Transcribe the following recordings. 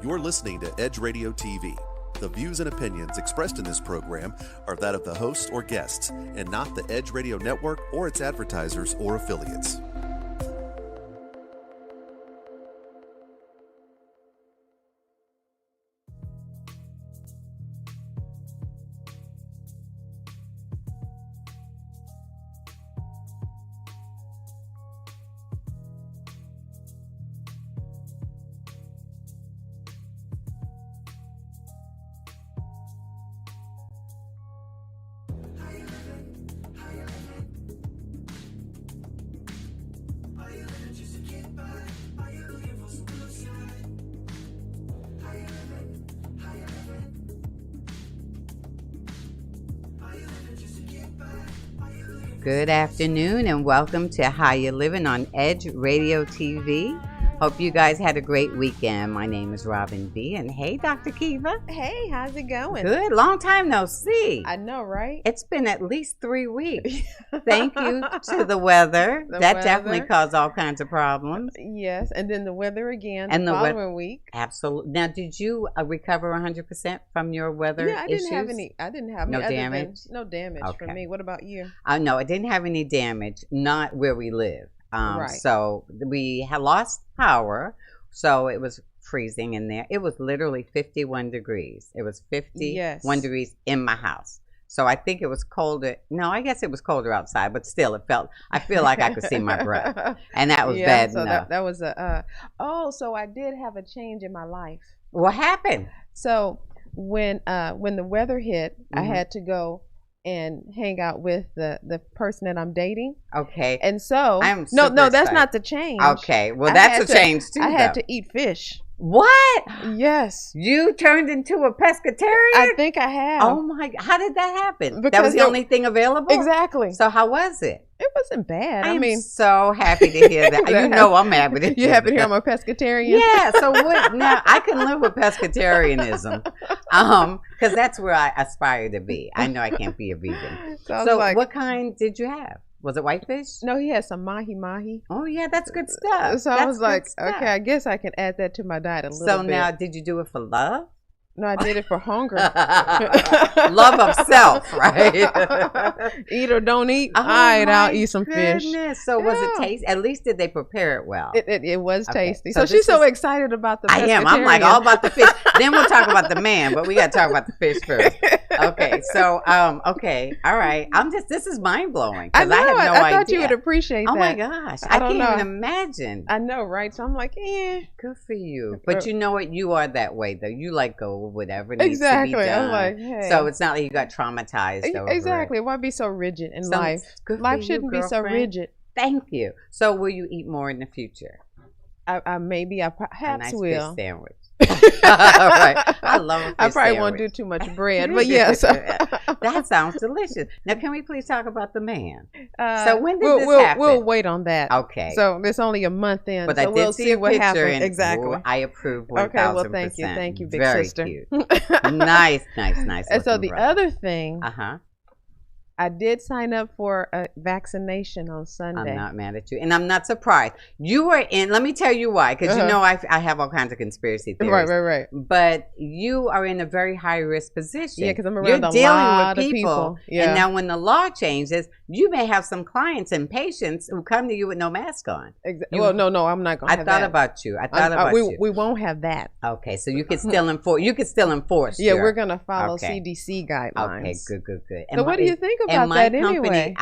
You're listening to Edge Radio TV. The views and opinions expressed in this program are that of the hosts or guests, and not the Edge Radio Network or its advertisers or affiliates. Good afternoon and welcome to How You Livin on Edge Radio TV. Hope you guys had a great weekend. My name is Robin B. And hey, Dr. Kiva. Hey, how's it going? Good. Long time no see. I know, right? It's been at least 3 weeks. Thank you to the weather. Definitely caused all kinds of problems. Yes, and then the weather again the following week. Absolutely. Now, did you recover 100% from your weather issues? I didn't have no damage. No damage for me. What about you? No, I didn't have any damage. Not where we live. Right. So we had lost power, so it was freezing in there. It was literally 51 degrees. It was 51 degrees in my house. So I think it was colder. No, I guess it was colder outside, but still I feel like I could see my breath. And that was bad so enough. That was so I did have a change in my life. What happened? So when the weather hit, I had to go and hang out with the person that I'm dating. Okay. And so that's not the change. Okay. Well, that's a change too. I had to eat fish. What? Yes. You turned into a pescatarian? I think I have. Oh my God. How did that happen? Because that was the only thing available? Exactly. So how was it? It wasn't bad. I mean, so happy to hear that. You know I'm happy to hear You're happy to hear I'm a pescatarian? Yeah. So what? Now, I can live with pescatarianism because that's where I aspire to be. I know I can't be a vegan. So what kind did you have? Was it whitefish? No, he had some mahi-mahi. Oh, yeah, that's good stuff. So I was like, okay, I guess I can add that to my diet a little bit. So now, did you do it for love? No, I did it for hunger. Love of self, right? Eat or don't eat. All right, I'll eat some fish. So was it tasty? At least did they prepare it well? It was tasty. So she's so excited about the pescatarian. I am. I'm like all about the fish. Then we'll talk about the man, but we got to talk about the fish first. Okay. So, okay. All right. This is mind blowing. I know. I had no idea. I thought you would appreciate that. Oh my gosh. I can't even imagine. I know, right? So I'm like, good for you. But you know what? You are that way, though. You let go of whatever needs to be done. I'm like, hey. So it's not like you got traumatized over Exactly. it. Why be so rigid in life? Life shouldn't be so rigid. Thank you. So will you eat more in the future? I perhaps will. Fish sandwich. All right. I love a fish I probably sandwich. won't do too much bread, but yes. That sounds delicious. Now, can we please talk about the man? So when did this happen? We'll wait on that. Okay. So it's only a month in, but so we'll see what happens. Exactly. I approve 1,000%. Okay, well, thank you, big sister. Very cute. Nice. And so the other thing, uh-huh. I did sign up for a vaccination on Sunday. I'm not mad at you. And I'm not surprised. You were in, let me tell you why, because you know I have all kinds of conspiracy theories. Right. But you are in a very high risk position. Yeah, because I'm around a lot of people. Yeah. And now when the law changes, you may have some clients and patients who come to you with no mask on. Well, no, I'm not going to have that. I thought about you. We won't have that. Okay, so you could still enforce. Yeah, we're going to follow CDC guidelines. Okay, good. So what do you think about that company, anyway?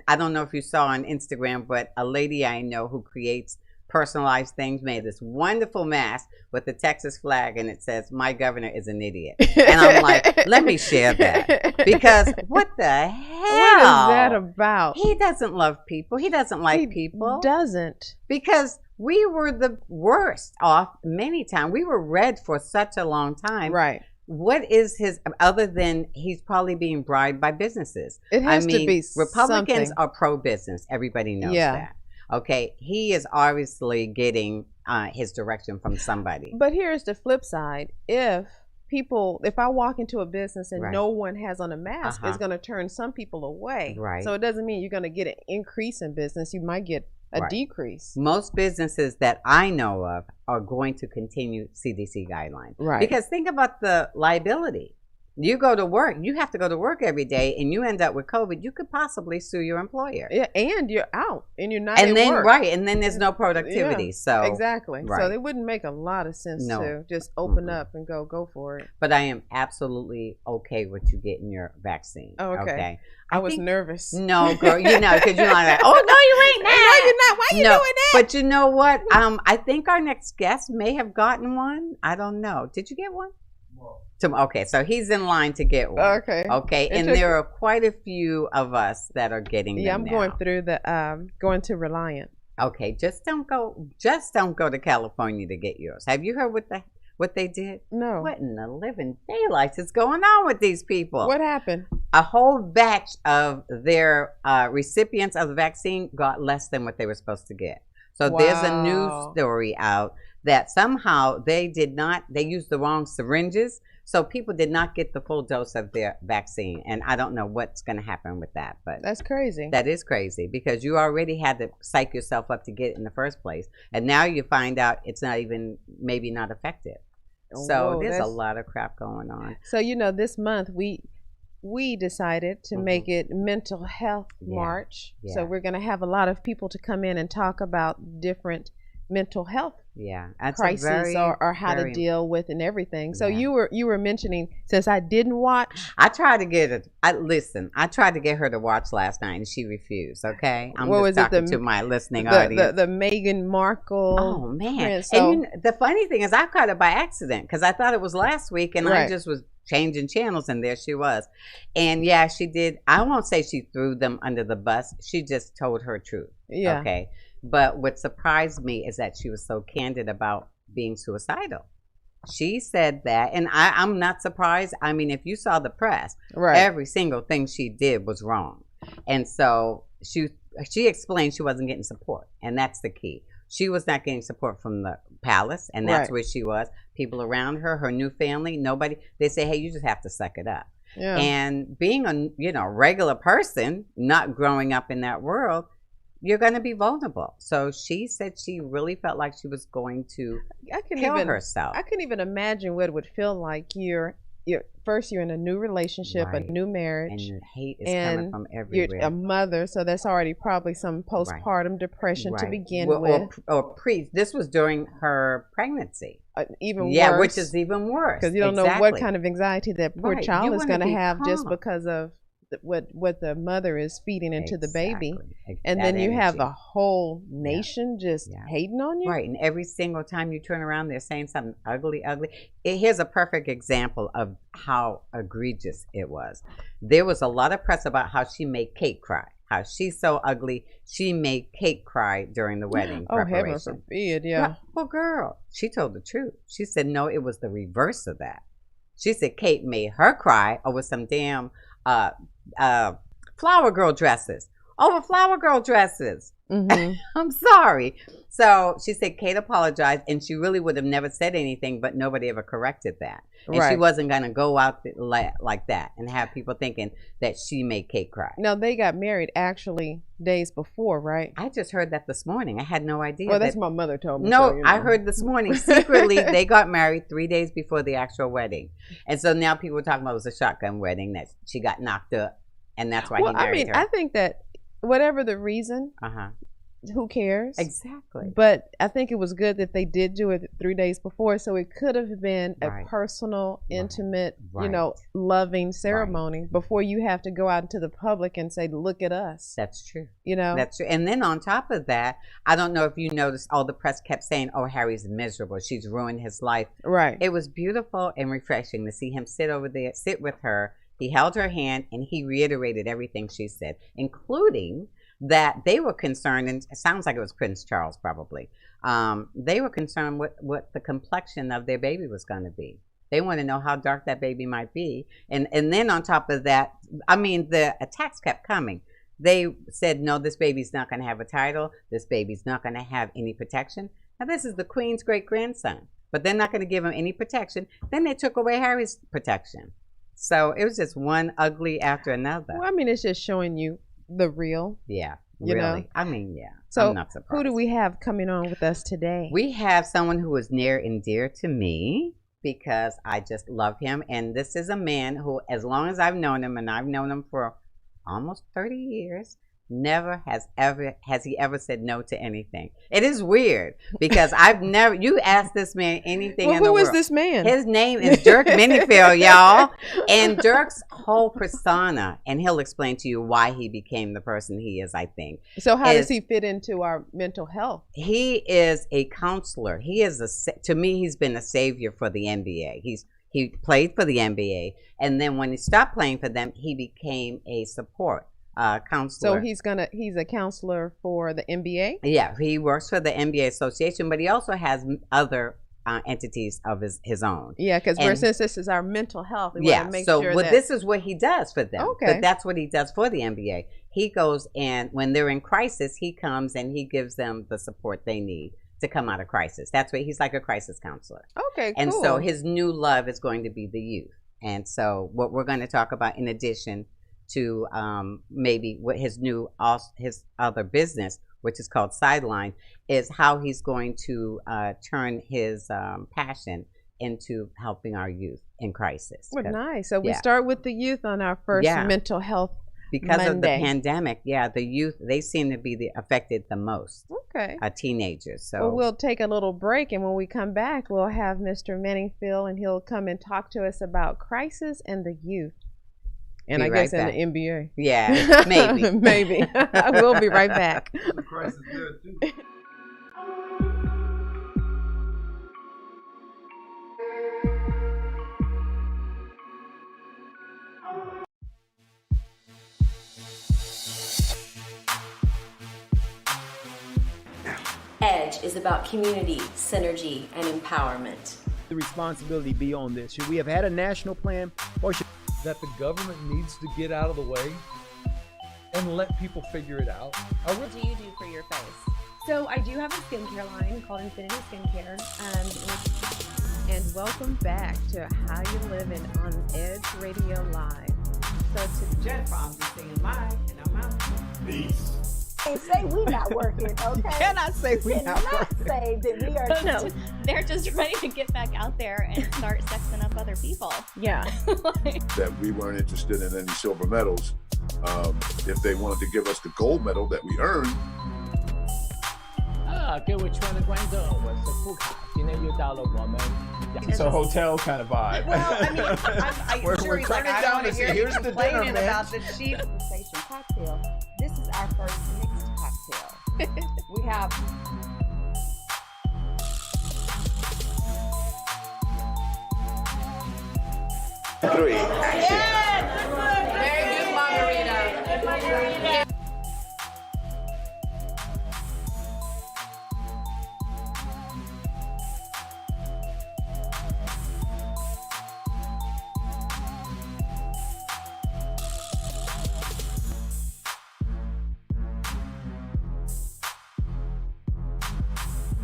I don't know if you saw on Instagram, but a lady I know who creates personalized things made this wonderful mask with the Texas flag, and it says, "My governor is an idiot." And I'm like, let me share that, because what the hell? What is that about? He doesn't love people. He doesn't like people. Doesn't. Because we were the worst off many times. We were red for such a long time. Right. What is his, other than he's probably being bribed by businesses? It has to be Republicans something. are pro-business. Everybody knows that. Okay, he is obviously getting his direction from somebody. But here's the flip side. If I walk into a business and no one has on a mask, it's going to turn some people away. Right. So it doesn't mean you're going to get an increase in business. You might get a decrease. Most businesses that I know of are going to continue CDC guidelines. Right. Because think about the liability. You go to work, you have to go to work every day, and you end up with COVID, you could possibly sue your employer. Yeah, and you're out, and you're not at work. Right, and then there's no productivity. Yeah, so exactly. Right. So it wouldn't make a lot of sense to just open up and go for it. But I am absolutely okay with you getting your vaccine. Oh, okay. I was nervous. No, girl, because you're like, oh, no, you ain't now. No, you're not. Why you doing that? But you know what? I think our next guest may have gotten one. I don't know. Did you get one? Okay, so he's in line to get one. Okay, and there are quite a few of us that are getting them. Yeah, I'm going through going to Reliant. Okay, just don't go to California to get yours. Have you heard what they did? No. What in the living daylights is going on with these people? What happened? A whole batch of their recipients of the vaccine got less than what they were supposed to get. So there's a news story out that somehow they used the wrong syringes. So people did not get the full dose of their vaccine. And I don't know what's going to happen with that. But that's crazy. That is crazy because you already had to psych yourself up to get it in the first place. And now you find out it's not even, maybe not effective. So there's a lot of crap going on. So, this month we decided to make it Mental Health March. Yeah. So we're going to have a lot of people to come in and talk about different mental health crises or how to deal with and everything. So you were mentioning, since I didn't watch, I tried to get it. I tried to get her to watch last night and she refused. Okay, I'm just talking to my listening audience. The Meghan Markle. Oh man! Prince, and the funny thing is, I caught it by accident because I thought it was last week, and I just was changing channels, and there she was. And yeah, she did. I won't say she threw them under the bus. She just told her truth. Yeah. Okay. But what surprised me is that she was so candid about being suicidal. She said that, and I'm not surprised. I mean, if you saw the press, every single thing she did was wrong. And so she explained she wasn't getting support, and that's the key. She was not getting support from the palace, and that's where she was. People around her, her new family, nobody. They say, hey, you just have to suck it up. Yeah. And being a regular person, not growing up in that world, you're going to be vulnerable. So she said she really felt like she was going to kill herself. I couldn't even imagine what it would feel like. You're in a new relationship, a new marriage, and your hate is coming from everywhere. You're a mother, so that's already probably some postpartum depression to begin with. This was during her pregnancy. Even worse. Yeah, which is even worse. Because you don't know what kind of anxiety that poor child is going to have just because of what the mother is feeding into the baby. And then you have the whole nation just hating on you. Right, and every single time you turn around, they're saying something ugly. Here's a perfect example of how egregious it was. There was a lot of press about how she made Kate cry. How she's so ugly, she made Kate cry during the wedding preparation. Heaven forbid, yeah. Well, girl, she told the truth. She said, no, it was the reverse of that. She said Kate made her cry over some damn flower girl dresses. Mm-hmm. I'm sorry. So she said Kate apologized, and she really would have never said anything, but nobody ever corrected that. And she wasn't going to go out like that and have people thinking that she made Kate cry. No, they got married actually days before, right? I just heard that this morning. I had no idea. Well, that's my mother told me. No, so, I heard this morning. Secretly, they got married 3 days before the actual wedding. And so now people are talking about it was a shotgun wedding, that she got knocked up, and that's why he married her. I think that whatever the reason, who cares? Exactly. But I think it was good that they did do it 3 days before, so it could have been a personal, intimate, loving ceremony before you have to go out into the public and say, look at us. That's true. That's true. And then on top of that, I don't know if you noticed, all the press kept saying, oh, Harry's miserable. She's ruined his life. Right. It was beautiful and refreshing to see him sit with her. He held her hand and he reiterated everything she said, including that they were concerned, and it sounds like it was Prince Charles probably, they were concerned with what the complexion of their baby was going to be. They want to know how dark that baby might be. And then on top of that, I mean, the attacks kept coming. They said, no, this baby's not going to have a title. This baby's not going to have any protection. Now, this is the Queen's great-grandson, but they're not going to give him any protection. Then they took away Harry's protection. So it was just one ugly after another. Well, I mean, it's just showing you the real. Yeah. You know? I mean, yeah. So I'm not surprised. Who do we have coming on with us today? We have someone who is near and dear to me because I just love him. And this is a man who, as long as I've known him, and I've known him for almost 30 years, never has he ever said no to anything. It is weird because you ask this man anything in the world. Who is this man? His name is Dirk Minniefield, y'all. And Dirk's whole persona, and he'll explain to you why he became the person he is, I think. So how does he fit into our mental health? He is a counselor. To me, he's been a savior for the NBA. He played for the NBA, and then when he stopped playing for them, he became a support counselor. So he's a counselor for the NBA? Yeah, he works for the NBA Association, but he also has other entities of his own. Yeah, because since this is our mental health, we want to make sure that... this is what he does for them. Okay. But that's what he does for the NBA. He goes, and when they're in crisis, he comes and he gives them the support they need to come out of crisis. That's what he's like, a crisis counselor. Okay, cool. And so his new love is going to be the youth. And so what we're going to talk about, in addition to maybe what his other business, which is called Sideline, is how he's going to turn his passion into helping our youth in crisis. Well, nice. So we start with the youth on our first mental health because Monday. Of the pandemic. Yeah, the youth, they seem to be affected the most. Okay. Teenagers. So well, we'll take a little break, and when we come back, we'll have Mr. Minniefield, and he'll come and talk to us about crisis and the youth. And I guess in the NBA. Yeah, maybe. Maybe. We'll be right back. The crisis there too. EDGE is about community, synergy, and empowerment. The responsibility be on this? Should we have had a national plan, or should that the government needs to get out of the way and let people figure it out? What do you do for your face? So I do have a skincare line called Infinity Skincare. And welcome back to How You Livin on Edge Radio Live. So to Jennifer, I'm just saying bye, and I'm out. Peace. Can't say we not working, okay? You cannot say we not working. Say that we are. No, they're just ready to get back out there and start sexing up other people. Yeah. That we weren't interested in any silver medals. If they wanted to give us the gold medal that we earned. 各位亲爱的观众，我是富卡，今天又到了我们 It's a hotel kind of vibe. Well, I mean, We're sure, he's like, turning I down don't want and to say, hear you here's the complaining dinner, man. about the cheap Sensation cocktail. This is our first mixed cocktail. We have. Three, action. very good margarita.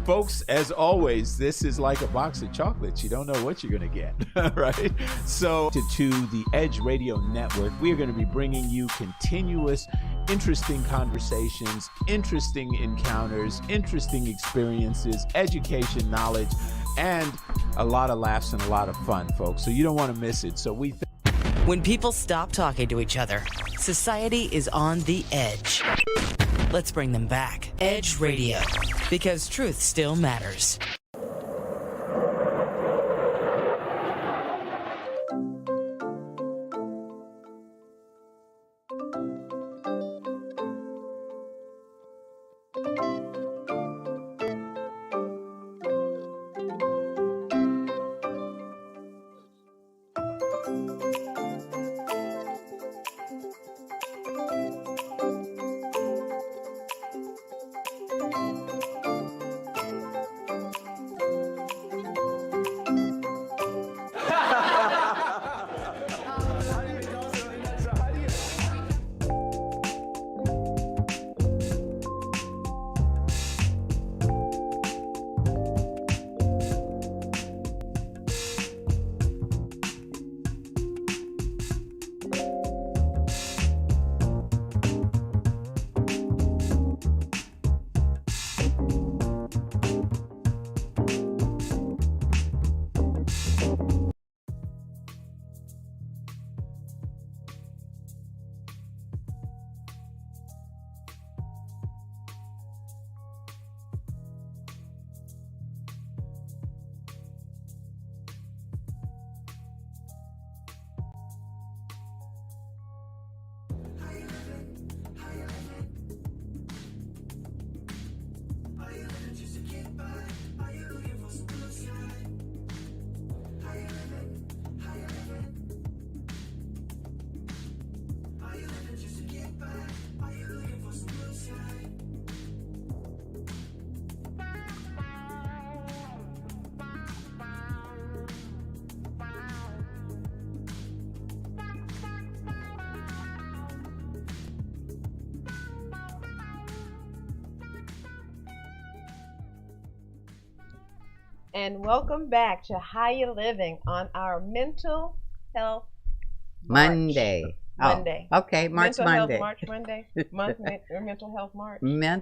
Folks, as always, this is like a box of chocolates. You don't know what you're going to get, right? So to the Edge Radio Network, we are going to be bringing you continuous, interesting conversations, interesting encounters, interesting experiences, education, knowledge, and a lot of laughs and a lot of fun, folks. So you don't want to miss it. So when people stop talking to each other, society is on the edge. Let's bring them back. Edge Radio, because truth still matters. And welcome back to How You Living on our Mental Health Monday. Monday. Oh, okay, March Mental Monday. Health March Monday. Mental Health March.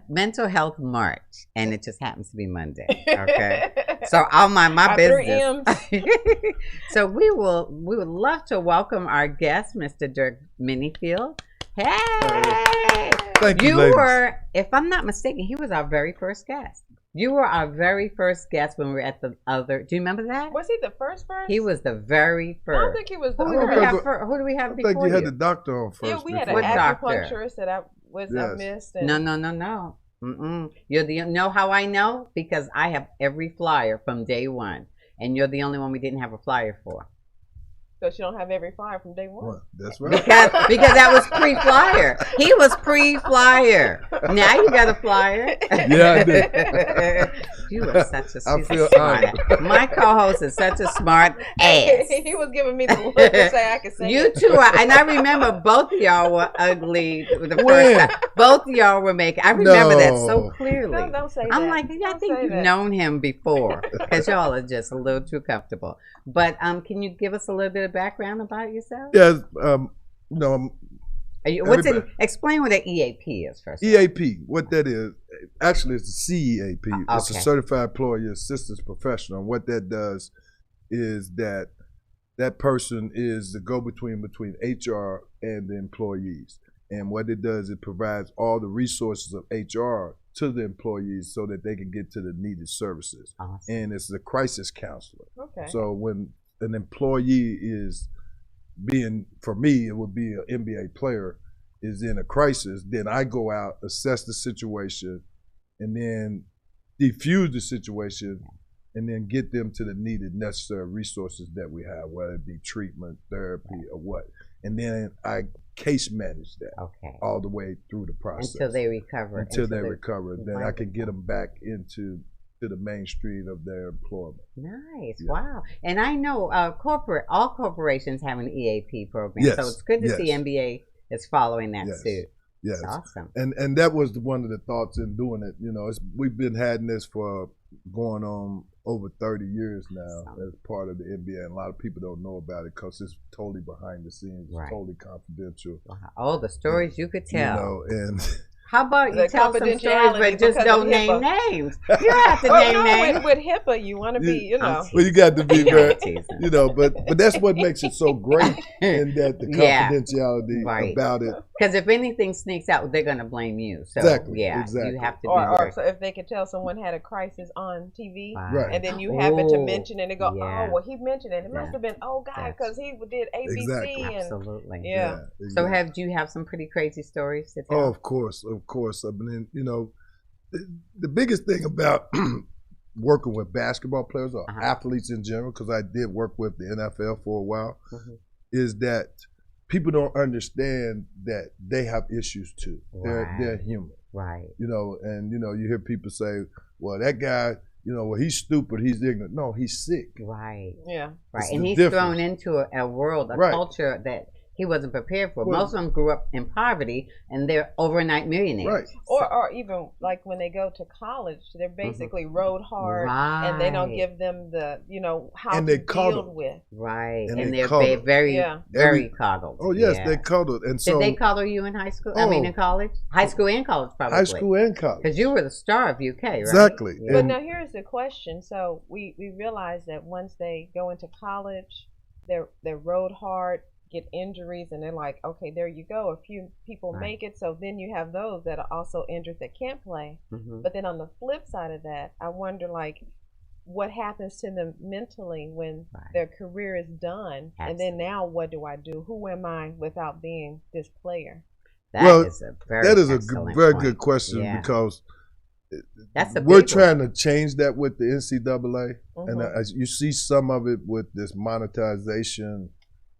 Mental Health March, and it just happens to be Monday. Okay, so I'll mind my our business. 3 M's. So we would love to welcome our guest, Mr. Dirk Minniefield. Hey, thank you. You were, if I'm not mistaken, he was our very first guest. You were our very first guest when we were at the other. Do you remember that? Was he the first? He was the very first. I don't think he was the Who first. do we have I before think you had the doctor on first. Yeah, we had before. an acupuncturist that I missed. And No. You know how I know? Because I have every flyer from day one, and you're the only one we didn't have a flyer for. So she don't have every flyer from day one. Well, that's right. Because that was pre-flyer. He was pre-flyer. Now you got a flyer. Yeah, I did. You are such a I feel smart. My co-host is such a smart ass. He was giving me the look to say I could say You two are, and I remember both of y'all were ugly the When? first time. Both of y'all were making. I remember that so No. clearly. No, don't say I'm that. like, I Don't think say you've that. known him before because y'all are just a little too comfortable. But can you give us a little bit of background about yourself? Yeah, Explain what an EAP is first. EAP, what that is, actually it's the CEAP. It's a Okay. Certified Employee Assistance Professional. And what that does is that person is the go-between between HR and the employees. And what it does, it provides all the resources of HR to the employees so that they can get to the needed services. Awesome. And it's a crisis counselor. Okay. So when an employee is for me, it would be an NBA player, is in a crisis, then I go out, assess the situation, and then defuse the situation, and then get them to the needed necessary resources that we have, whether it be treatment, therapy, or what. And then I case manage that all the way through the process. Until they recover. Then I can get them back into the mainstream of their employment. Nice. Yeah. Wow. And I know all corporations have an EAP program. Yes. So it's good to see NBA is following that suit. Yes. That's awesome. And that was one of the thoughts in doing it. You know, we've been having this for going on over 30 years now as part of the NBA. And a lot of people don't know about it because it's totally behind the scenes, Right. totally confidential. Wow. All the stories you could tell. You know, and how about you The tell some stories, confidentiality but just because don't of name HIPAA. names. You don't have to name names. With HIPAA, you want to be, you know. well, you got to be very, Teasing. you know, but that's what makes it so great in that the Yeah. confidentiality Right. about it. Because if anything sneaks out, they're going to blame you. So, Exactly, yeah, exactly. you have to be Or very... so if they could tell someone had a crisis on TV, Right. and then you happen to Oh, mention it, and they go, yeah. "Oh, well, he mentioned it. It must Yeah. have been old guy because he did ABC." Exactly. And Absolutely. yeah. So exactly. do you have some pretty crazy stories to tell? Oh, of course. I mean, you know, the biggest thing about working with basketball players or athletes in general, because I did work with the NFL for a while, is that people don't understand that they have issues too. Right. They're human. Right. You know, and you know, you hear people say, "Well, that guy, you know, well, he's stupid, he's ignorant." No, he's sick. Right. Yeah. Right. It's And the he's difference. thrown into a world, a Right. culture that he wasn't prepared for. Well- Most of them grew up in poverty, and they're overnight millionaires. Right. Or even like when they go to college, they're basically rode hard, and they don't Right. give them the, you know, how And to they coddle. deal with. Right. And And they they're coddle. very, Yeah. very coddled. Oh yes, Yeah. they cuddled, and Did so they coddle you in high school? I mean, in college? High school and college, probably. high school and college. Because you were the star of UK, right? Exactly. Yeah. But now here's the question. So we realize that once they go into college, they're rode hard, get injuries, and they're like, okay, there you go. A few people Right. make it. So then you have those that are also injured that can't play. Mhm. But then on the flip side of that, I wonder like what happens to them mentally when Right. their career is done. And then now what do I do? Who am I without being this player? That is a very excellent very point. good question Yeah. because That's a we're big trying to change that with the NCAA, and Mhm. as you see some of it with this monetization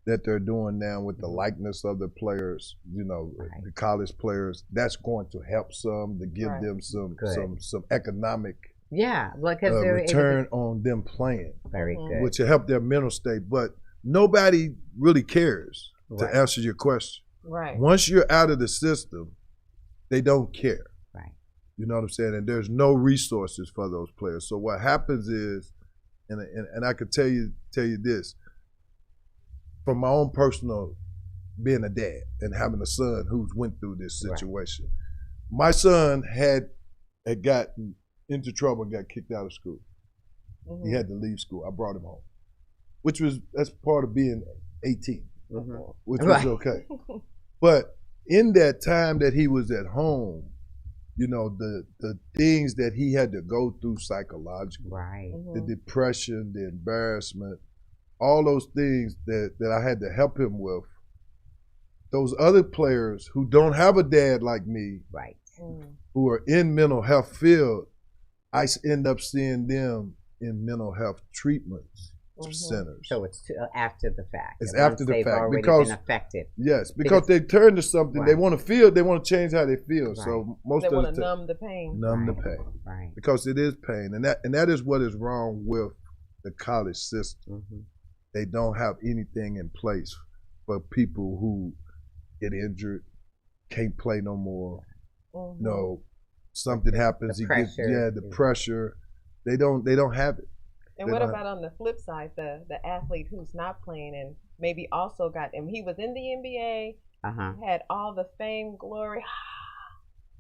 that they're doing now with the likeness of the players, you know, Right. the college players. That's going to help some to give Right. them some Good. economic Yeah, because they're return on them playing, very Mhm. good. which will help their mental state. But nobody really cares Right. to answer your question. Right. Once you're out of the system, they don't care. Right. You know what I'm saying? And there's no resources for those players. So what happens is And I could tell you this from my own personal being a dad and having a son who's went through this situation. Right. My son had gotten into trouble and got kicked out of school. Mm-hmm. He had to leave school. I brought him home, that's part of being 18, which was okay. But in that time that he was at home, you know, the things that he had to go through psychologically, the depression, the embarrassment, all those things that I had to help him with. Those other players who don't have a dad like me, who are in mental health field, I end up seeing them in mental health treatments centers. So it's after the fact. It's after the fact already because been affected. Yes, because they turn to something they want to feel. They want to change how they feel. So most they of want to numb the pain. Numb the pain. Right. Because it is pain, and that is what is wrong with the college system. They don't have anything in place for people who get injured, can't play no more. No, something happens. The pressure. They don't have it. And what about on the flip side, the athlete who's not playing and maybe also and he was in the NBA, had all the fame, glory.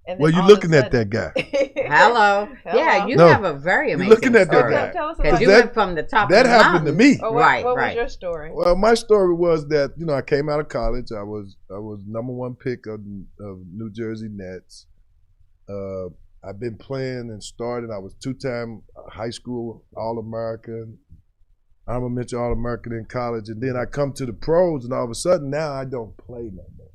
And well, you're looking at that guy. Hello. Yeah, you have a very amazing looking at story. that guy. Tell us about you went from the top that of the happened mountain. to me. Oh, what was your story? Well, my story was that, you know, I came out of college. I was #1 pick of New Jersey Nets. I've been playing and starting. I was 2-time high school All-American. I'm a Mitchell All-American in college. And then I come to the pros, and all of a sudden now I don't play no more.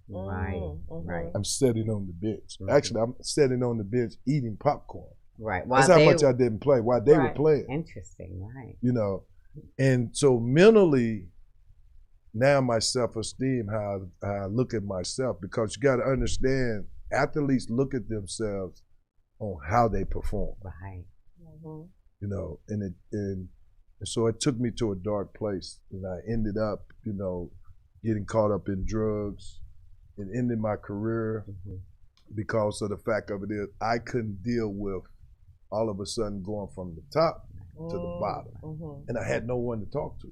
Right. I'm sitting on the bench. Actually, I'm sitting on the bench eating popcorn. Right. That's how much I didn't play while they were playing. Interesting, right. You know, and so mentally, now my self-esteem, how I look at myself, because you got to understand, athletes look at themselves on how they perform. Right. You know, and so it took me to a dark place, and I ended up, you know, getting caught up in drugs and ending my career because of the fact of it is I couldn't deal with all of a sudden going from the top to the bottom, and I had no one to talk to.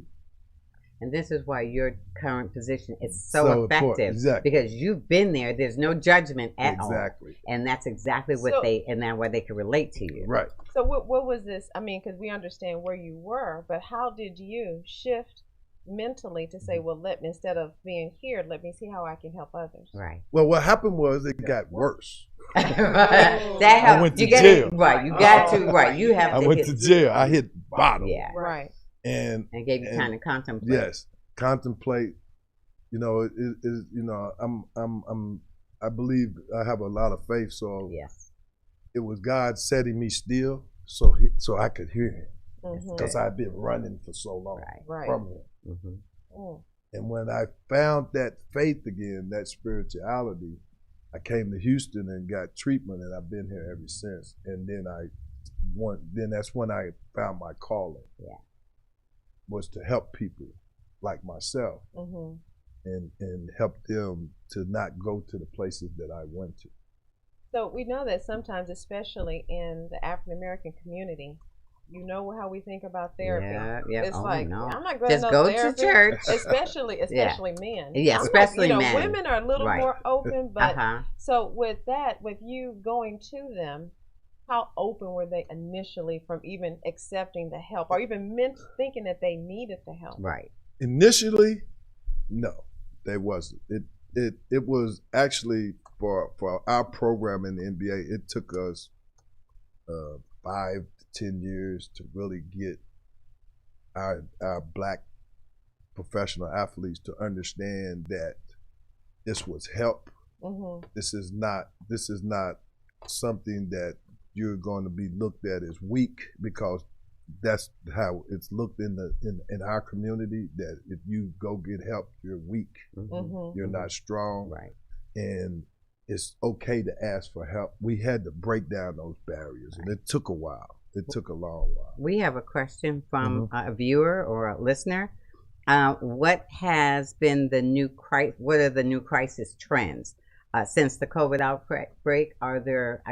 And this is why your current position is so effective. Exactly. Because you've been there. There's no judgment at all. Exactly. And that's exactly what why they can relate to you. Right. So what was this? I mean, because we understand where you were, but how did you shift mentally to say, well, instead of being here, let me see how I can help others? Right. Well, what happened was it got worse. I went to jail. Right. You got to. Right. You have. I went to jail. I hit bottom. Yeah. Right. And gave you time to contemplate. Yes, contemplate. You know, you know, I believe I have a lot of faith. So yes, it was God setting me still, so I could hear Him, because I've been running for so long from Him. And when I found that faith again, that spirituality, I came to Houston and got treatment, and I've been here ever since. And then that's when I found my calling. Yeah. Was to help people like myself and help them to not go to the places that I went to. So we know that sometimes, especially in the African American community, you know how we think about therapy. Yeah. It's I'm not going to go to church. Especially men. Yeah, especially men. Women are a little more open, but so with you going to them, how open were they initially from even accepting the help or even thinking that they needed the help? Right. Initially, no, they wasn't. It was actually for our program in the NBA, it took us 5 to 10 years to really get our black professional athletes to understand that this was help. This is not something that you're going to be looked at as weak, because that's how it's looked in our community, that if you go get help, you're weak. You're not strong. Right. And it's okay to ask for help. We had to break down those barriers, and it took a while. It took a long while. We have a question from a viewer or a listener. What has been what are the new crisis trends? Since the COVID outbreak, are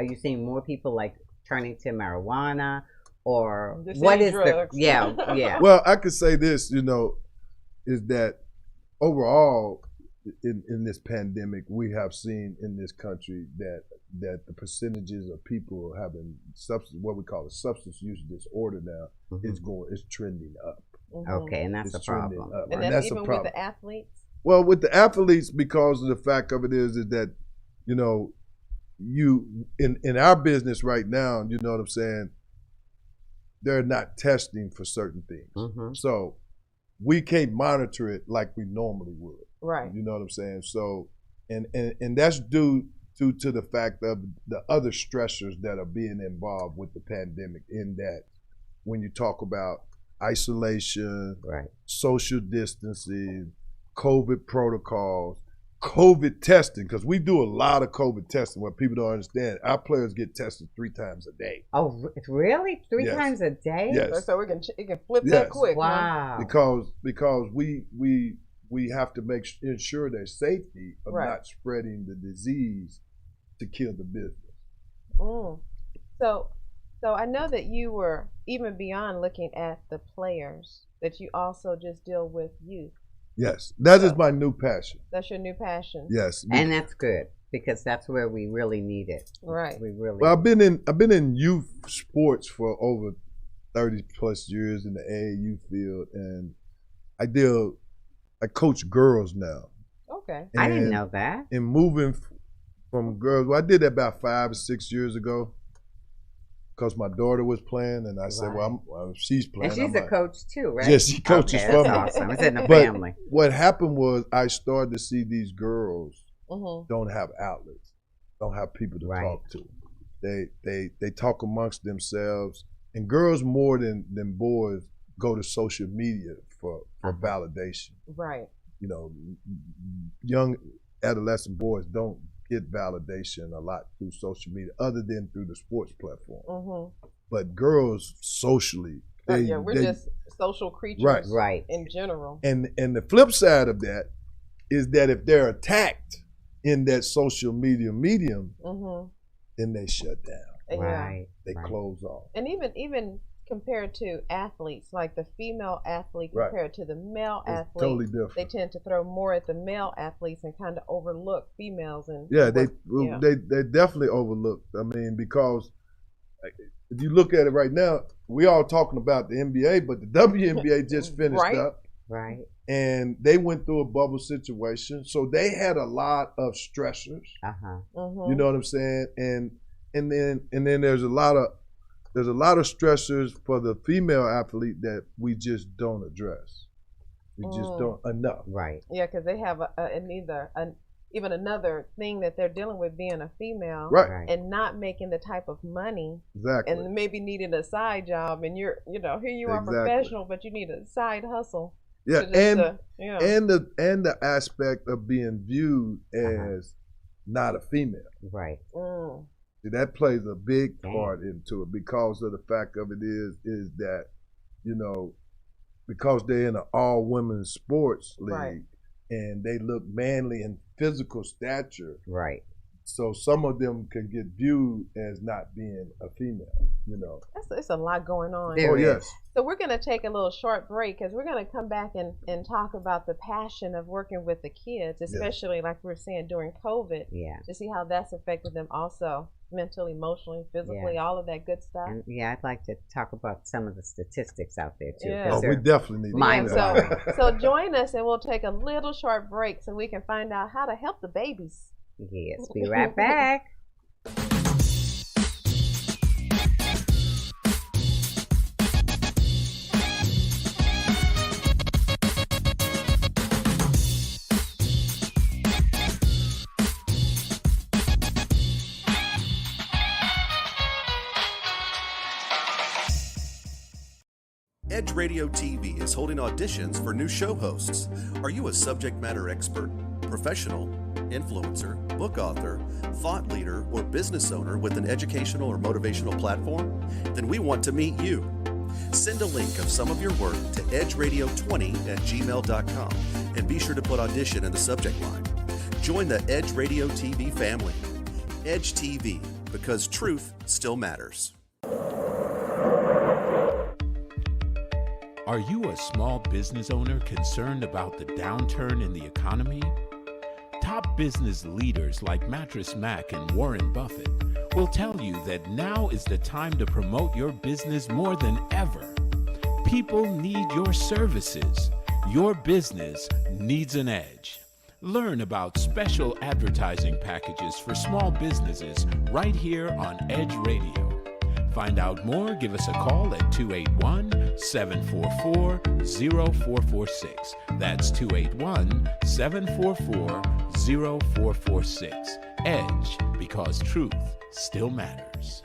you seeing more people like turning to marijuana or what is drugs. Yeah. Well, I could say this, is that overall in this pandemic, we have seen in this country that the percentages of people having what we call a substance use disorder now is trending up. Okay, and that's a problem. And that's even with the athletes? Well, with the athletes, because of the fact of it is that, you in our business right now, you know what I'm saying, they're not testing for certain things. So we can't monitor it like we normally would. Right. You know what I'm saying? So and that's due to the fact of the other stressors that are being involved with the pandemic, in that when you talk about isolation, social distancing, COVID protocols, COVID testing, because we do a lot of COVID testing. What people don't understand, our players get tested 3 times a day. Oh, really? 3 times a day? Yes. So it can flip that quick. Wow. Huh? Because we have to ensure their safety of not spreading the disease to kill the business. So I know that you were, even beyond looking at the players, that you also just deal with youth. Yes, that is my new passion. That's your new passion. Yes, and that's good, because that's where we really need it. Right. We really. Well, I've been in youth sports for over 30 plus years in the AAU field, and I coach girls now. Okay. And I didn't know that. And moving from girls, I did that about 5 or 6 years ago, because my daughter was playing, and I said, well, she's playing. And she's a coach too, right? Yes, she coaches for me. That's awesome. It's in the but family. What happened was I started to see these girls don't have outlets, don't have people to talk to. They talk amongst themselves, and girls more than boys go to social media for validation. Right. Young adolescent boys don't get validation a lot through social media, other than through the sports platform. But girls socially, we're just social creatures, right, in general. And the flip side of that is that if they're attacked in that social media medium, then they shut down. Right. They close off. And even compared to athletes, like the female athlete compared to the male athlete, totally different. They tend to throw more at the male athletes and kind of overlook females. And they definitely overlooked. I mean, because if you look at it right now, we all talking about the NBA, but the WNBA just finished up, right? And they went through a bubble situation, so they had a lot of stressors. You know what I'm saying? And then there's a lot of stressors for the female athlete that we just don't address. We just don't enough. Right. Yeah, because they have even another thing that they're dealing with, being a female, and not making the type of money, and maybe needing a side job, and here you are professional, but you need a side hustle. Yeah, and the aspect of being viewed as not a female. Right. That plays a big part into it, because of the fact of it is that, because they're in an all women's sports league, and they look manly in physical stature. Right. So some of them can get viewed as not being a female, It's a lot going on. Yes. So we're going to take a little short break, because we're going to come back and talk about the passion of working with the kids, especially like we were saying during COVID, to see how that's affected them also, mentally, emotionally, physically, all of that good stuff. And I'd like to talk about some of the statistics out there too. Yeah. We definitely need So join us, and we'll take a little short break so we can find out how to help the babies. Yes, be right back. Edge Radio TV is holding auditions for new show hosts. Are you a subject matter expert, professional, influencer, book author, thought leader, or business owner with an educational or motivational platform? Then we want to meet you. Send a link of some of your work to edgeradio20@gmail.com and be sure to put audition in the subject line. Join the Edge Radio TV family. Edge TV, because truth still matters. Are you a small business owner concerned about the downturn in the economy? Top business leaders like Mattress Mac and Warren Buffett will tell you that now is the time to promote your business more than ever. People need your services. Your business needs an edge. Learn about special advertising packages for small businesses right here on Edge Radio. Find out more, give us a call at 281-744-0446. That's 281-744-0446. Edge, because truth still matters.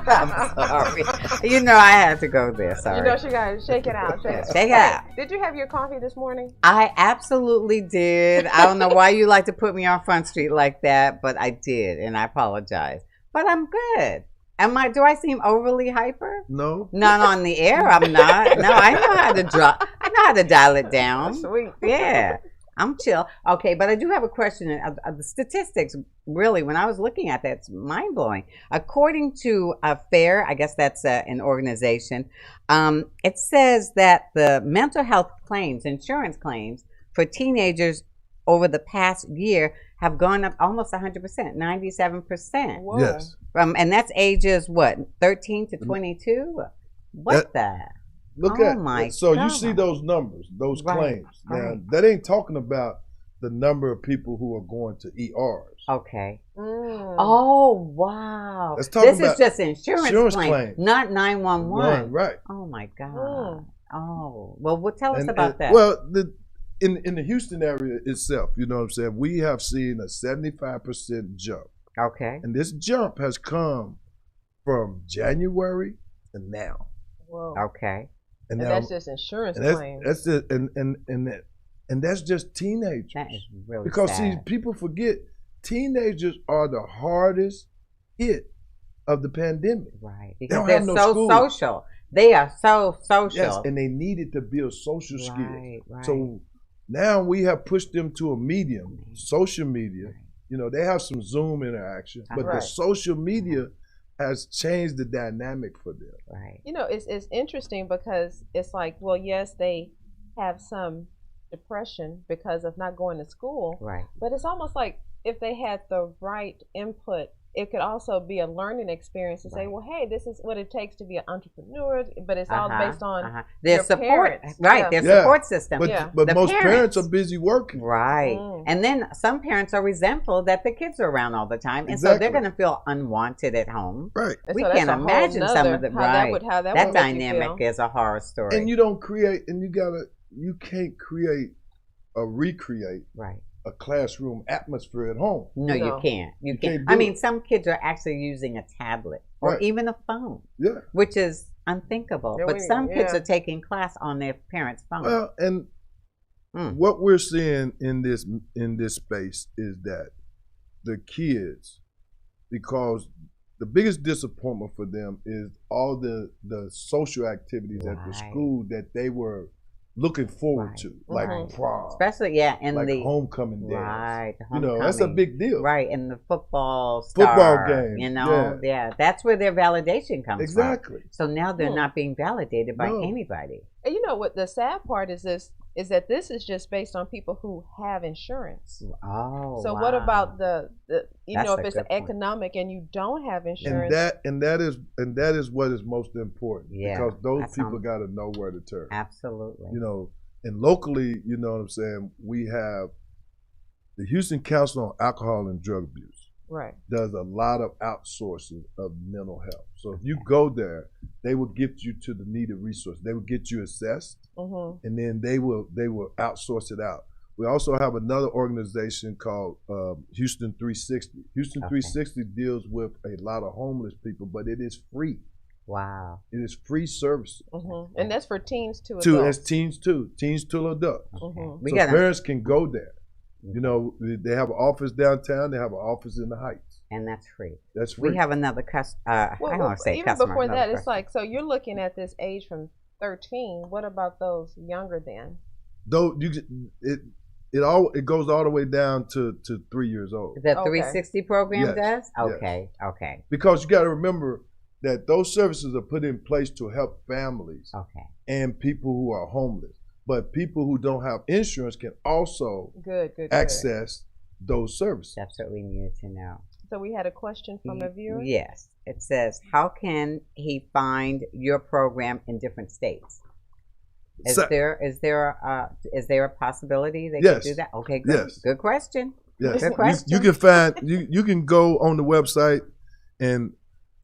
I'm sorry. You know I had to go there. Sorry. You know she got to shake it out. Shake it out. Did you have your coffee this morning? I absolutely did. I don't know why you like to put me on Front Street like that, but I did, and I apologize. But I'm good. Do I seem overly hyper? No. Not on the air. I'm not. No, I know how to drop. I know how to dial it down. Sweet. Yeah. I'm chill. Okay, but I do have a question. The statistics, really, when I was looking at that, it's mind-blowing. According to FAIR, I guess that's an organization, it says that the mental health claims, insurance claims, for teenagers over the past year have gone up almost 100%, 97%. Whoa. Yes. And that's ages, what, 13 to 22? Look so God. You see those numbers, those claims. Now, that ain't talking about the number of people who are going to ERs. Okay. Oh, wow. This is just insurance claims, not 911. Right. Oh, my God. Oh, well, tell us about that. Well, in the Houston area itself, you know what I'm saying, we have seen a 75% jump. Okay. And this jump has come from January to now. Whoa. Okay. And that's just insurance claims. That's it, and that's just teenagers. That is really because sad. See, people forget teenagers are the hardest hit of the pandemic. Right. Because they're so social. They are so social. Yes, and they needed to build social skills. Right. So now we have pushed them to a medium, social media. Right. You know, they have some Zoom interaction, but the social media has changed the dynamic for them. Right. You know, it's interesting because it's like, well, yes, they have some depression because of not going to school. Right. But it's almost like if they had the right input, it could also be a learning experience to say, well, hey, this is what it takes to be an entrepreneur, but it's all based on their support. Parents. Right, their support system. But most parents are busy working. Right. And then some parents are resentful that the kids are around all the time. And so they're going to feel unwanted at home. Right. We can't imagine some of the, that dynamic is a horror story. And you don't create, and you can't create or recreate. Right. A classroom atmosphere at home. No, you can't. You can't. I mean, some kids are actually using a tablet or even a phone, which is unthinkable. But some kids are taking class on their parents' phone. Well, and what we're seeing in this space is that the kids, because the biggest disappointment for them is all the social activities at the school that they were looking forward to, like prom, especially and like the homecoming days. Right, you know, that's a big deal. Right, and the football game. You know, that's where their validation comes exactly. from. So now they're not being validated by anybody. And you know what? The sad part is that this is just based on people who have insurance. Oh, so what about the you know, if it's economic and you don't have insurance? And that is what is most important. Because those people got to know where to turn. Absolutely. You know, and locally, you know what I'm saying, we have the Houston Council on Alcohol and Drug Abuse. does a lot of outsourcing of mental health. So if you go there, they will get you to the needed resource. They will get you assessed, and then they will outsource it out. We also have another organization called Houston 360. Houston 360 deals with a lot of homeless people, but it is free. Wow. It is free services. And that's for teens to adults. That's teens to adults. We So parents can go there. You know, they have an office downtown. They have an office in the Heights. And that's free. That's free. We have another customer. I don't want to say even customer. Before that, it's customer. like, so you're looking at this age from 13. What about those younger than? Though it goes all the way down to 3 years old. The 360 program does? Okay, yes. Okay. Because you got to remember that those services are put in place to help families and people who are homeless. But people who don't have insurance can also access those services. That's what we needed to know. So we had a question from a viewer? Yes. It says, how can he find your program in different states? Is there a possibility they can do that? Okay, good. Yes. Good question. Yes. Good question. You can find you can go on the website, and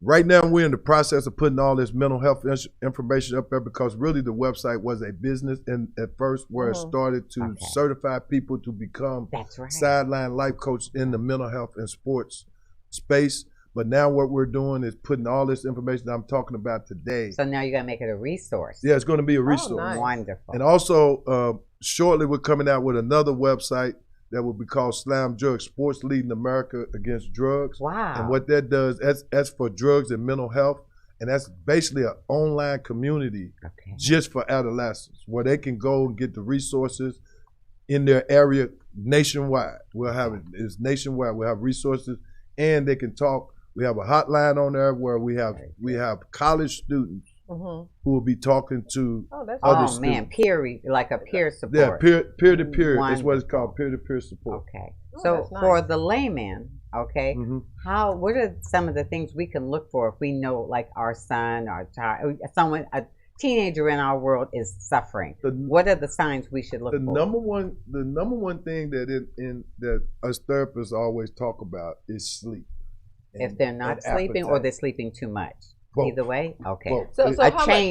right now we're in the process of putting all this mental health information up there, because really the website was a business and at first where it started to certify people to become sideline life coach in the mental health and sports space. But now what we're doing is putting all this information that I'm talking about today. So now you're going to make it a resource. Yeah, it's going to be a resource. Nice. Wonderful. And also, shortly we're coming out with another website that will be called Slam Drugs, Sports Leading America Against Drugs. Wow. And what that does, that's for drugs and mental health. And that's basically an online community just for adolescents, where they can go and get the resources in their area nationwide. We'll have it's nationwide. We'll have resources, and they can talk. We have a hotline on there where we have college students who will be talking to other students. Man, like a peer support. Yeah, peer to peer is what it's called, peer to peer support. Okay. So for the layman, what are some of the things we can look for if we know, like, our son or child, a teenager in our world is suffering? What are the signs we should look for? The number one thing that us therapists always talk about is sleep. If they're not sleeping or they're sleeping too much. Both. Either way? Okay. Both. So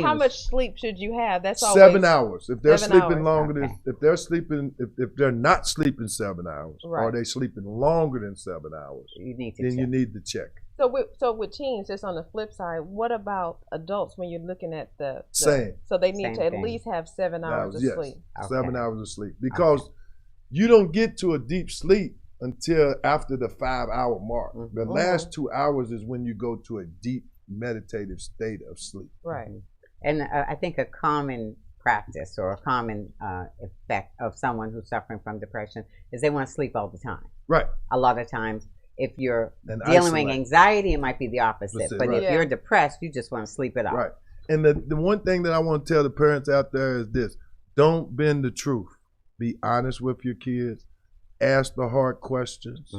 how much sleep should you have? That's always 7 hours. If they're 7 sleeping hours. longer than if they're not sleeping 7 hours, or they sleeping longer than 7 hours, you need to check. So with teens, just on the flip side, what about adults when you're looking at the same? So they need to at least have 7 hours of sleep. 7 hours of sleep, because you don't get to a deep sleep until after the 5 hour mark. The last 2 hours is when you go to a deep meditative state of sleep. Right. And I think a common practice or a common effect of someone who's suffering from depression is they want to sleep all the time. Right. A lot of times, if you're dealing with anxiety, it might be the opposite. But if you're depressed, you just want to sleep it off. Right. And the one thing that I want to tell the parents out there is this: don't bend the truth. Be honest with your kids. Ask the hard questions.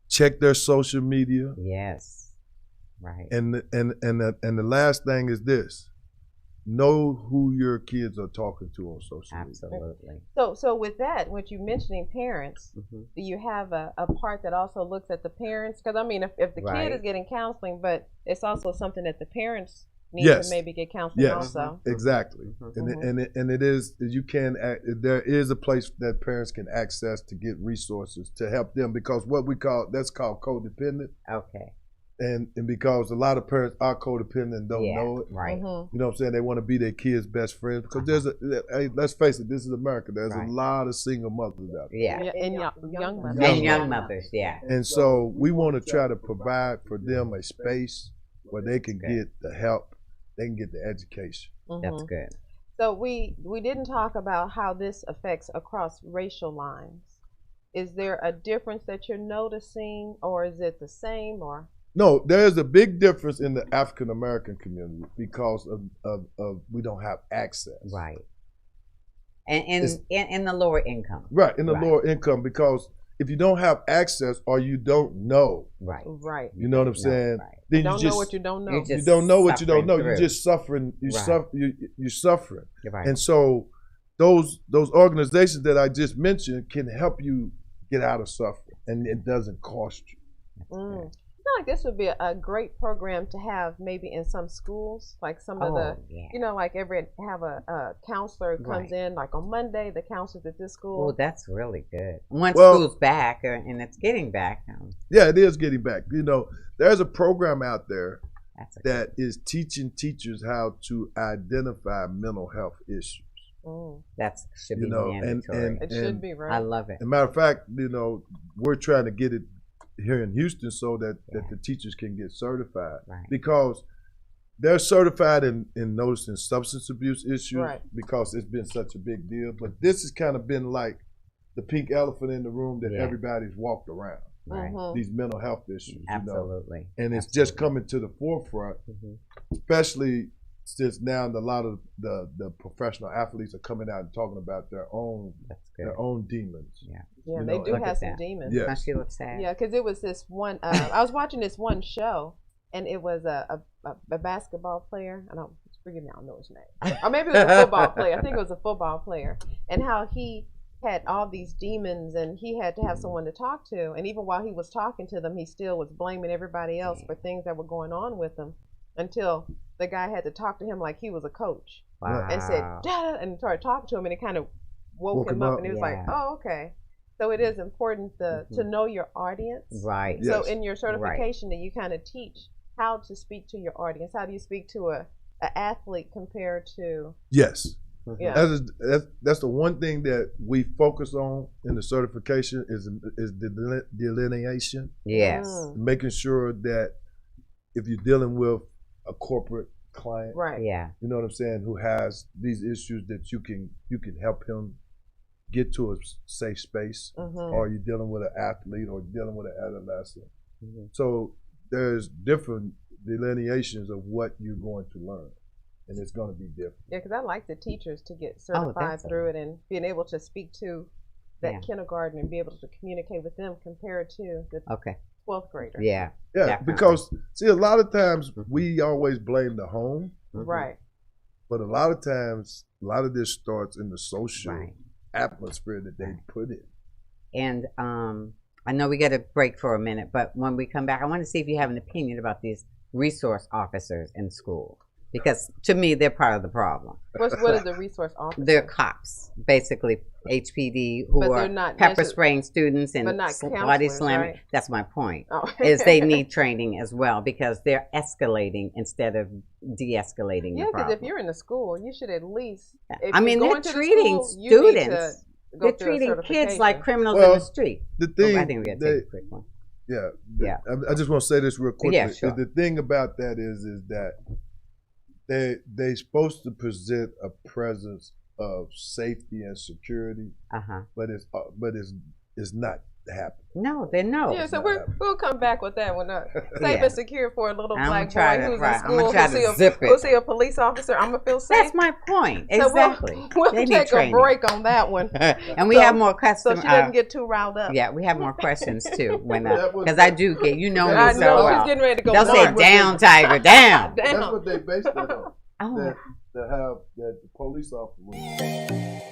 Check their social media. Yes. Right. And the last thing is this: know who your kids are talking to on social media. Absolutely. So with that, what you mentioning parents, do you have a part that also looks at the parents? Because I mean, if the kid is getting counseling, but it's also something that the parents need to maybe get counseling also. Exactly. And it is, there is a place that parents can access to get resources to help them, because that's called codependent. Okay. And because a lot of parents are codependent and don't know it. Right. You know what I'm saying? They want to be their kids' best friends, because let's face it, this is America. There's a lot of single mothers out there. Yeah. And young mothers. And young mothers, And so we want to try to provide for them a space where they can get the help, they can get the education. That's good. So we didn't talk about how this affects across racial lines. Is there a difference that you're noticing, or is it the same, or? No, there is a big difference in the African American community because of we don't have access. Right. And in the lower income. Right, in the lower income, because if you don't have access or you don't know. Right. Right. You know what I'm saying? Right. Then you know what you don't know. You don't know what you don't know. You're just suffering. You're suffering. Right. And so those organizations that I just mentioned can help you get out of suffering, and it doesn't cost you. I feel like this would be a great program to have maybe in some schools, like some of the, like have a counselor who comes in, like on Monday, the counselors at this school. Oh, that's really good. Once school's back, and it's getting back. Yeah, it is getting back. There's a program out there that is teaching teachers how to identify mental health issues. That should be mandatory. It should be, right? I love it. As a matter of fact, we're trying to get it here in Houston so that the teachers can get certified, because they're certified in noticing substance abuse issues, because it's been such a big deal. But this has kind of been like the pink elephant in the room that everybody's walked around. These mental health issues. Absolutely. And it's just coming to the forefront, especially since now a lot of the professional athletes are coming out and talking about their own demons. Yeah, they do have some demons. Yeah, she looks sad. Yeah, because it was this one. I was watching this one show, and it was a basketball player. Forgive me, I don't know his name. Or maybe it was a football player. I think it was a football player, and how he had all these demons, and he had to have someone to talk to. And even while he was talking to them, he still was blaming everybody else for things that were going on with him, until the guy had to talk to him like he was a coach. And said, Dad, and started talking to him, and it kind of woke him up, and he was like, oh, okay. So it is important to know your audience. Right. So in your certification, that you kind of teach how to speak to your audience. How do you speak to an athlete compared to? Yes. Yeah. That's the one thing that we focus on in the certification is the delineation. Yes. Making sure that if you're dealing with a corporate client, yeah, you know what I'm saying, who has these issues, that you can help him get to a safe space, or you're dealing with an athlete, or dealing with an adolescent. So there's different delineations of what you're going to learn, and it's going to be different. Yeah, because I like the teachers to get certified through it, and being able to speak to that kindergarten and be able to communicate with them compared to the 12th grader. Yeah, because see, a lot of times we always blame the home, right? But a lot of times, a lot of this starts in the social atmosphere that they put in. And I know we got to break for a minute, but when we come back, I want to see if you have an opinion about these resource officers in school, because to me, they're part of the problem. What is the resource officer? They're cops, basically HPD, who are pepper spraying students and body slamming. Right? That's my point. Is they need training as well, because they're escalating instead of de-escalating the problem. Yeah, because if you're in the school, you should at least. They're treating students. They're treating kids like criminals in the street. The thing, I think we got to take a quick one. Yeah. I just want to say this real quickly. Yeah, sure. The thing about that is that they're supposed to present a presence of safety and security, but it's not happening. No, they know. Yeah, so we'll come back with that one. Safe and secure for a little black boy who's in school who'll see a police officer. I'm gonna feel safe. That's my point. Exactly. So we'll take a break on that one. And we have more questions. So she doesn't get too riled up. Yeah, we have more questions too. Because I do get, me so well. She's getting ready to go. They'll say, "Down, Tiger, down." That's what they based it on. That the police officer.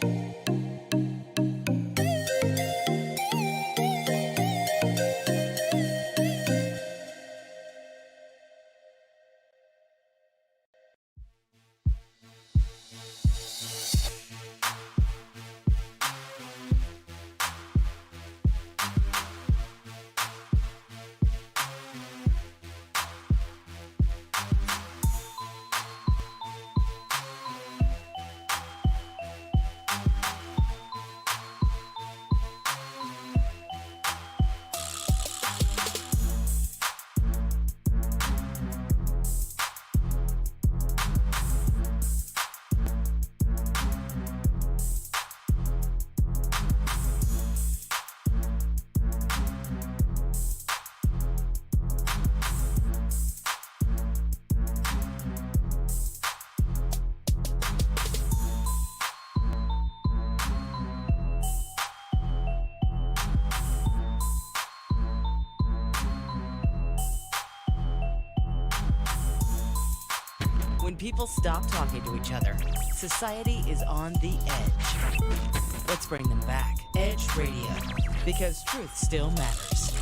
When people stop talking to each other, society is on the edge. Let's bring them back. Edge Radio, because truth still matters.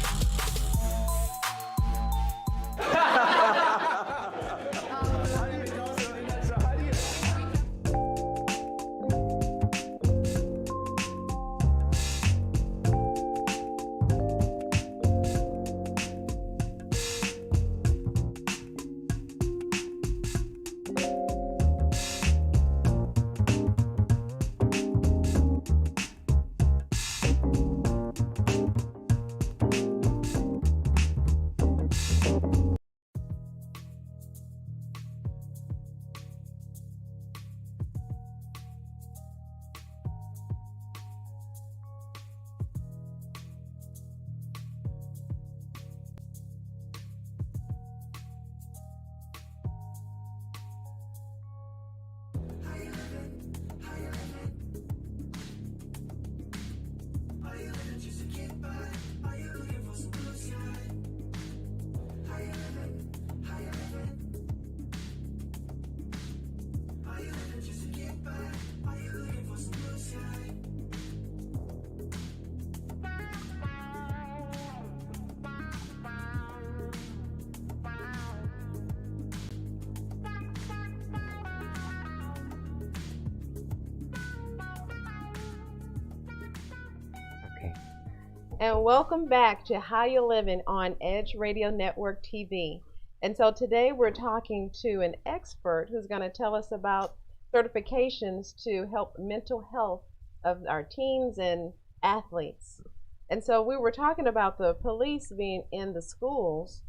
And welcome back to How You Livin on Edge Radio Network TV. And so today we're talking to an expert who's going to tell us about certifications to help mental health of our teens and athletes. And so we were talking about the police being in the schools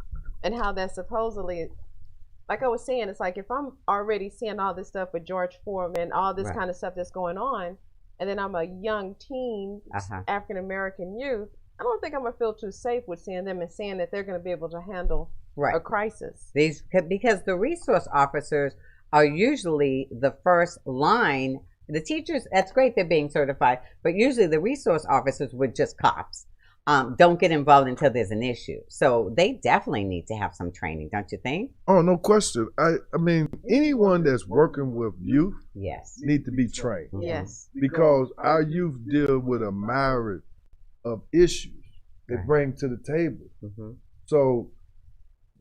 and how that's supposedly, like I was saying, it's like if I'm already seeing all this stuff with George Foreman, all this kind of stuff that's going on, and then I'm a young teen, African-American youth, I don't think I'm going to feel too safe with seeing them and saying that they're going to be able to handle a crisis. Because the resource officers are usually the first line. The teachers, that's great, they're being certified, but usually the resource officers were just cops. Don't get involved until there's an issue. So they definitely need to have some training, don't you think? Oh, no question. I mean, anyone that's working with youth need to be trained. Yes. Because our youth deal with a myriad of issues they bring to the table. So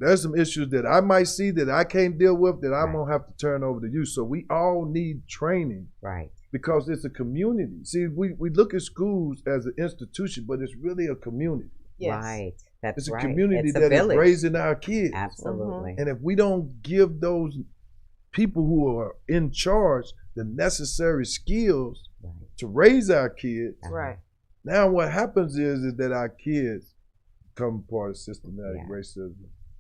there's some issues that I might see that I can't deal with that I'm gonna have to turn over to you. So we all need training, because it's a community. See, we look at schools as an institution, but it's really a community. That's it's a community that is raising our kids. Absolutely. And if we don't give those people who are in charge the necessary skills to raise our kids, now what happens is that our kids become part of systematic racism.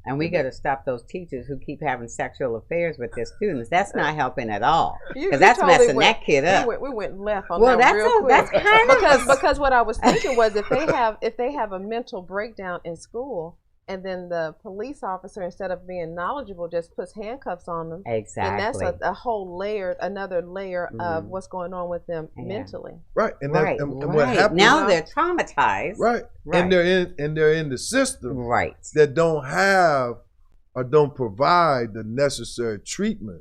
And we got to stop those teachers who keep having sexual affairs with their students. That's not helping at all, because that's totally messing that kid up. We went left on that real quick. That's kind because what I was thinking was if they have a mental breakdown in school, and then the police officer, instead of being knowledgeable, just puts handcuffs on them. Exactly. And that's a whole another layer of what's going on with them mentally. Right. And what happens now, they're traumatized. Right. And they're in the system. That don't have or don't provide the necessary treatment.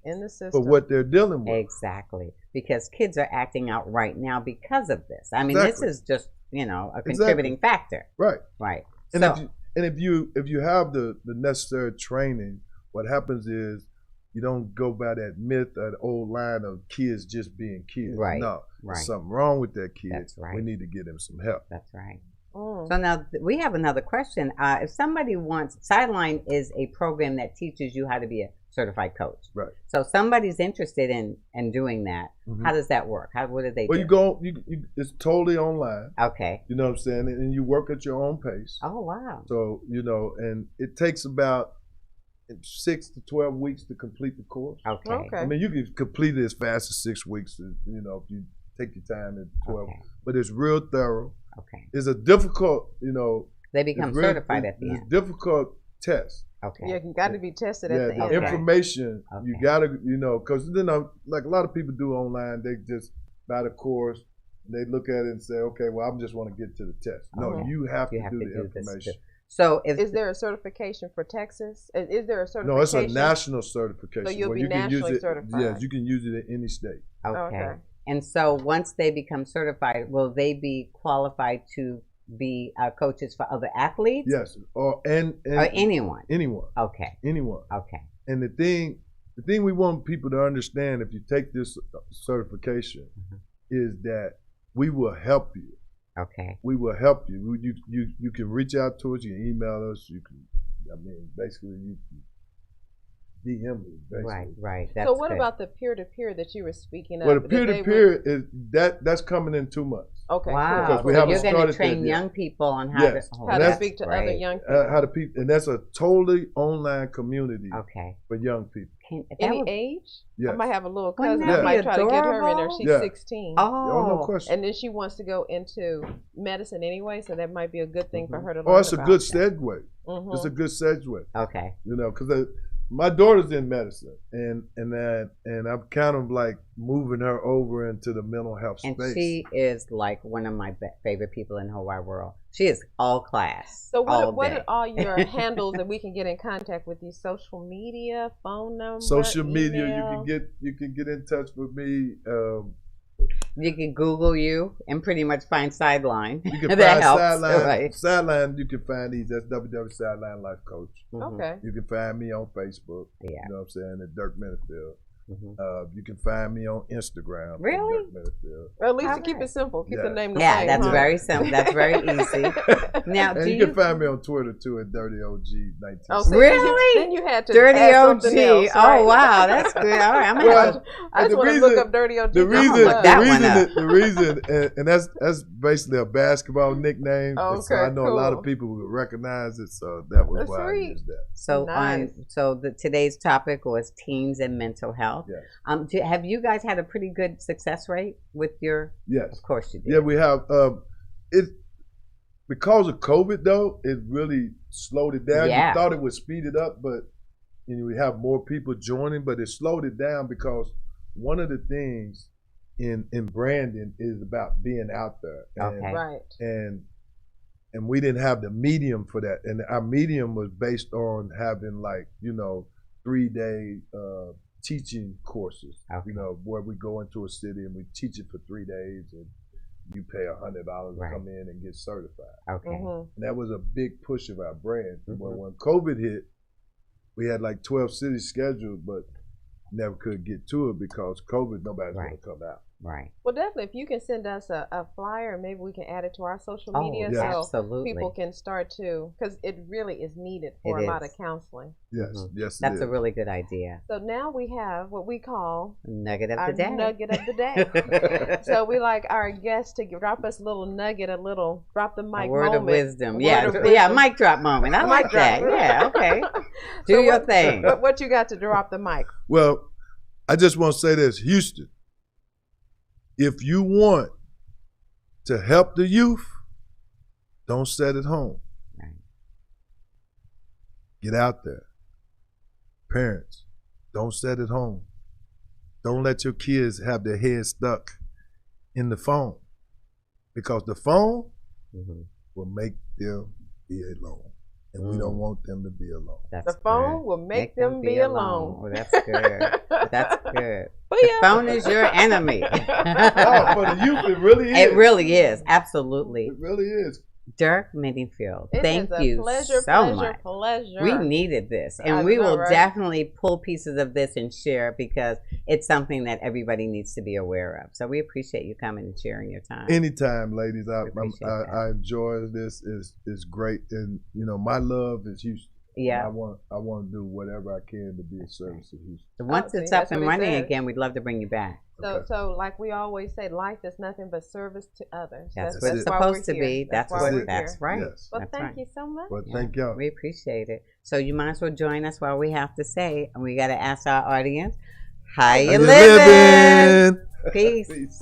In the system. For what they're dealing with. Exactly. Because kids are acting out right now because of this. I mean, this is just, a contributing factor. Right. And if you have the necessary training, what happens is you don't go by that myth, that old line of kids just being kids. No, there's something wrong with that kid. That's right. We need to get him some help. That's right. So now we have another question. If somebody wants, Sideline is a program that teaches you how to be a certified coach. Right. So somebody's interested in doing that. How does that work? What do they do? Well, it's totally online. Okay. You know what I'm saying? And you work at your own pace. Oh, wow. So, and it takes about 6 to 12 weeks to complete the course. Okay. I mean, you can complete it as fast as 6 weeks, if you take your time at 12. But it's real thorough. Okay. It's a difficult, They become certified at the end. It's a difficult test. Okay. Yeah, you got to be tested at the end. The information, you got to, because like a lot of people do online, they just buy the course, and they look at it and say, okay, well, I just want to get to the test. No, you have to do the information. So is there a certification for Texas? Is there a certification? No, it's a national certification. So you'll be nationally certified. Yes, you can use it in any state. Okay. And so once they become certified, will they be qualified to be coaches for other athletes? Yes, or anyone. Anyone. Okay. Anyone. Okay. And the thing we want people to understand, if you take this certification, is that we will help you. Okay. We will help you. You can reach out to us. You can email us. Basically, you can DM me. Basically. Right. So what about the peer-to-peer that you were speaking of? Well, the peer-to-peer is that's coming in 2 months. Okay. Wow. Because we so haven't you're going to started train young people on how to speak to other young people. And that's a totally online community. Okay. For young people. Any age? Yes. I might have a little cousin. I might try to get her in there. She's 16. Oh, no question. And then she wants to go into medicine anyway, so that might be a good thing for her to learn. Oh, it's a good segue. It's a good segue. Okay. Because my daughter's in medicine, and I'm kind of like moving her over into the mental health space. And she is like one of my favorite people in the whole wide world. She is all class. So what are all your handles that we can get in contact with you? Social media, phone number, social media. email? You can get in touch with me. You can Google you and pretty much find Sideline. You can find Sideline. Sideline, you can find these. That's www.sideline life coach. Okay. You can find me on Facebook. Yeah. You know what I'm saying? At Dirk Minniefield. You can find me on Instagram. Really? Well, at least to keep it simple. Keep the name the same. same. That's very simple. That's very easy. Now, and you can find me on Twitter too at DirtyOG19. Oh, so really? Then you had to Dirty add OG. something else, Oh right? wow, that's good. All right, I'm gonna. I just want to look up Dirty OG. The reason, and that's basically a basketball nickname. Okay, so I know a lot of people would recognize it. So that was why I used that. So today's topic was teens and mental health. Yes. Have you guys had a pretty good success rate with your? Yes. Of course you did. Yeah, we have. It because of COVID though, it really slowed it down. Yeah. You thought it would speed it up, but we have more people joining, but it slowed it down because one of the things in branding is about being out there. Okay. Right. And we didn't have the medium for that. And our medium was based on having 3-day teaching courses, where we go into a city and we teach it for 3 days and you pay $100 to come in and get certified. Okay. And that was a big push of our brand. Well, when COVID hit, we had 12 cities scheduled, but never could get to it because COVID, nobody's going to come out. Right. Well, definitely, if you can send us a flyer, maybe we can add it to our social media so people can start to, because it really is needed for a lot of counseling. Yes, yes, that's a really good idea. So now we have what we call Nugget of the Day. Nugget of the Day. So we like our guests to drop us a little nugget, drop the mic a word moment. Of wisdom. Yeah, mic drop moment. I like that. Yeah, okay. Do your thing. What you got to drop the mic? Well, I just want to say this, Houston. If you want to help the youth, don't sit at home. Right. Get out there. Parents, don't sit at home. Don't let your kids have their heads stuck in the phone, because the phone will make them be alone. And we don't want them to be alone. The phone will make them be alone. Oh, that's good. That's good. The phone is your enemy. For the youth, it really is. It really is. Absolutely. It really is. Dirk Minniefield, thank you pleasure, so much. Pleasure. We needed this, and we will definitely pull pieces of this and share, because it's something that everybody needs to be aware of. So we appreciate you coming and sharing your time. Anytime, ladies. I enjoy this. It's great, and my love is Houston. Yeah, I want to do whatever I can to be of service to Houston. So once it's up and running again, we'd love to bring you back. So like we always say, life is nothing but service to others. That's what it's supposed to be. That's right. Yes. Well, thank you so much. Well, thank y'all. We appreciate it. So you might as well join us while we have to say, and we got to ask our audience, how you living? Peace.